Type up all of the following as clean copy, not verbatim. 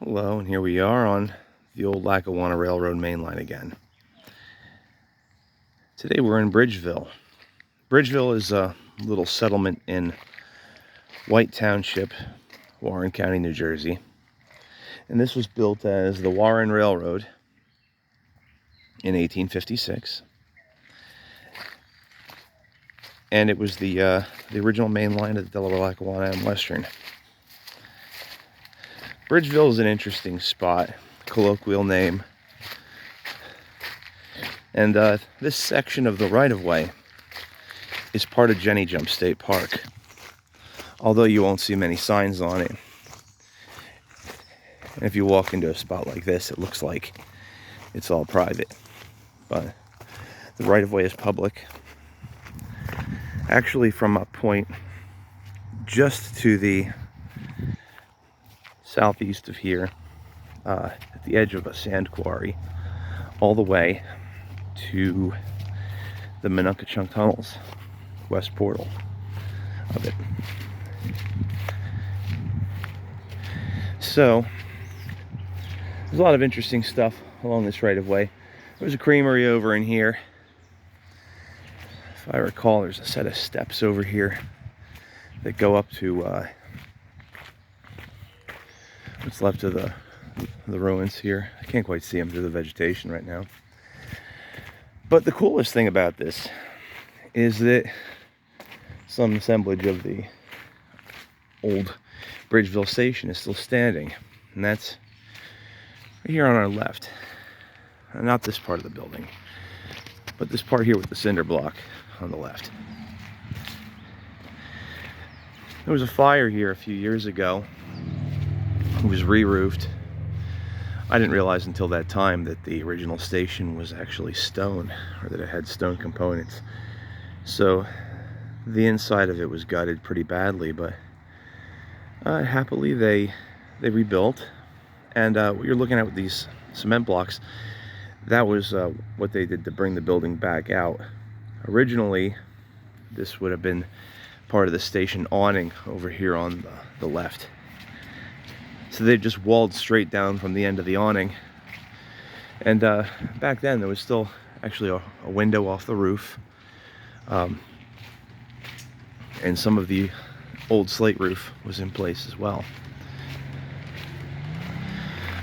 Hello, and here we are on the old Lackawanna Railroad main line again. Today we're in Bridgeville. Bridgeville is a little settlement in White Township, Warren County, New Jersey. And this was built as the Warren Railroad in 1856. And it was the original main line of the Delaware, Lackawanna, and Western. Bridgeville is an interesting spot, colloquial name. And this section of the right-of-way is part of Jenny Jump State Park, although you won't see many signs on it. And if you walk into a spot like this, it looks like it's all private, but the right-of-way is public. Actually, from a point just to the southeast of here, at the edge of a sand quarry, all the way to the Minunka-Chunk Tunnels, west portal of it. So there's a lot of interesting stuff along this right of way. There's a creamery over in here. If I recall, there's a set of steps over here that go up to what's left of the ruins here. I can't quite see them through the vegetation right now. But the coolest thing about this is that some assemblage of the old Bridgeville station is still standing. And that's right here on our left. Not this part of the building, but this part here with the cinder block on the left. There was a fire here a few years ago. It was re-roofed. I didn't realize until that time that the original station was actually stone, or that it had stone components. So the inside of it was gutted pretty badly, but happily they rebuilt. And what you're looking at with these cement blocks, that was what they did to bring the building back out. Originally, this would have been part of the station awning over here on the left. So they just walled straight down from the end of the awning. And back then there was still actually a window off the roof. And some of the old slate roof was in place as well.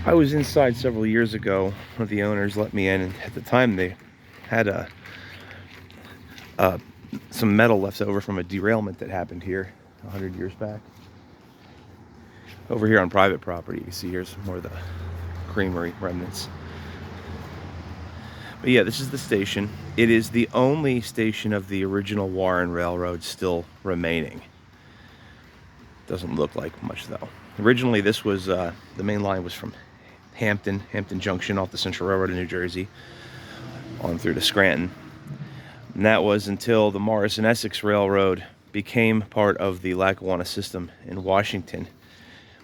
I was inside several years ago. One of the owners let me in, and at the time they had some metal left over from a derailment that happened here 100 years back. Over here on private property, you can see here's more of the creamery remnants. But yeah, this is the station. It is the only station of the original Warren Railroad still remaining. Doesn't look like much though. Originally this was, the main line was from Hampton Junction off the Central Railroad in New Jersey on through to Scranton. And that was until the Morris and Essex Railroad became part of the Lackawanna system in Washington,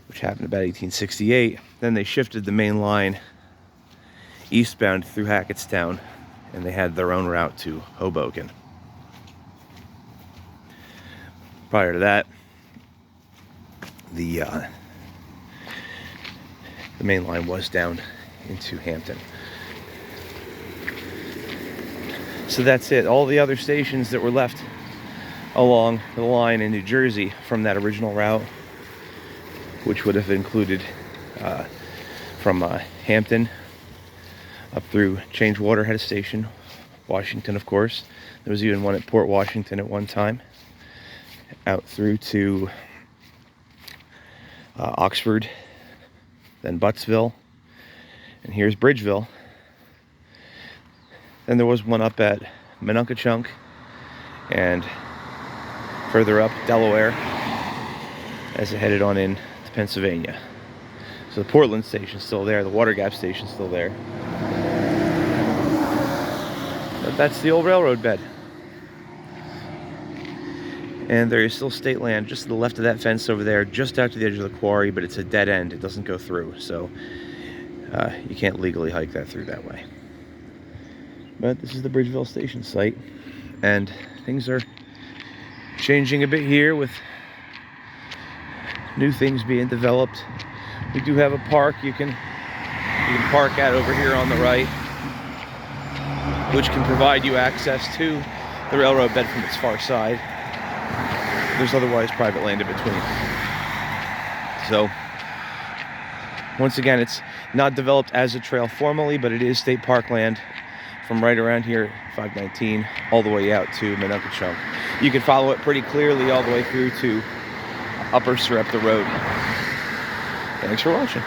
which happened about 1868. Then they shifted the main line eastbound through Hackettstown, and they had their own route to Hoboken. Prior to that, the main line was down into Hampton. So that's it. All the other stations that were left along the line in New Jersey from that original route, which would have included from Hampton up through Changewater, had a station, Washington, of course. There was even one at Port Washington at one time, out through to Oxford, then Buttsville, and here's Bridgeville. Then there was one up at Minunka-Chunk, and further up Delaware as it headed on in to Pennsylvania. So the Portland station's still there, the Water Gap station's still there. But that's the old railroad bed. And there is still state land just to the left of that fence over there, just out to the edge of the quarry, but it's a dead end, it doesn't go through, so you can't legally hike that through that way. But this is the Bridgeville station site, and things are changing a bit here with new things being developed. We do have a park you can park at over here on the right, which can provide you access to the railroad bed from its far side. There's otherwise private land in between. So, once again, it's not developed as a trail formally, but it is state park land from right around here, 519, all the way out to Minunkachuck. You can follow it pretty clearly all the way through to Upper Sarepta Road. Thanks for watching.